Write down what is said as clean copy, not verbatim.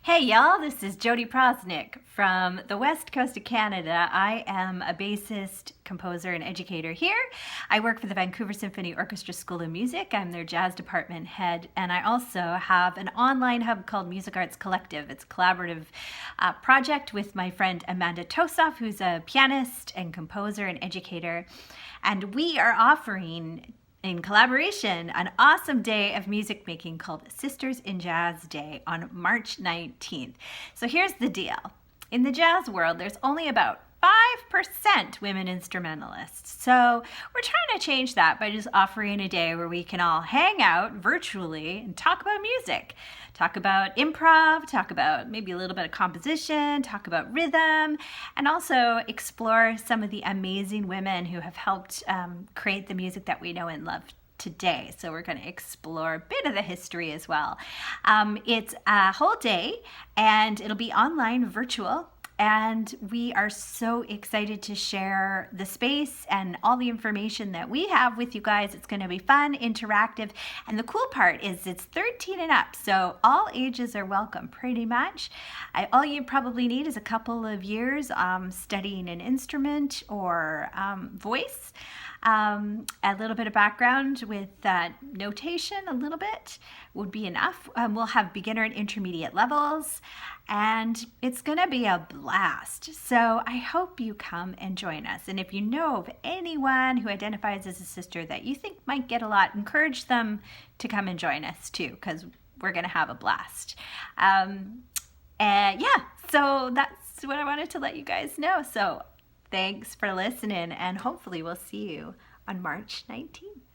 Hey y'all, this is Jodi Proznick from the west coast of Canada. I am a bassist, composer, and educator here. I work for the Vancouver Symphony Orchestra School of Music. I'm their jazz department head, and I also have an online hub called Music Arts Collective. It's a collaborative project with my friend Amanda Tosoff, who's a pianist and composer and educator. And we are offering in collaboration an awesome day of music making called Sisters in Jazz Day on March 19th. So here's the deal. In the jazz world, there's only about 5% women instrumentalists. So we're trying to change that by just offering a day where we can all hang out virtually and talk about music. Talk about improv, talk about maybe a little bit of composition, talk about rhythm, and also explore some of the amazing women who have helped create the music that we know and love today. So we're going to explore a bit of the history as well. It's a whole day and it'll be online, virtual. And we are so excited to share the space and all the information that we have with you guys. It's going to be fun, interactive, and the cool part is it's 13 and up, so all ages are welcome pretty much. All you probably need is a couple of years studying an instrument or voice. A little bit of background with notation, a little bit would be enough. We'll have beginner and intermediate levels, and it's going to be a blast. So I hope you come and join us. And if you know of anyone who identifies as a sister that you think might get a lot, encourage them to come and join us too, because we're going to have a blast. And yeah, so that's what I wanted to let you guys know. So thanks for listening, and hopefully we'll see you on March 19th.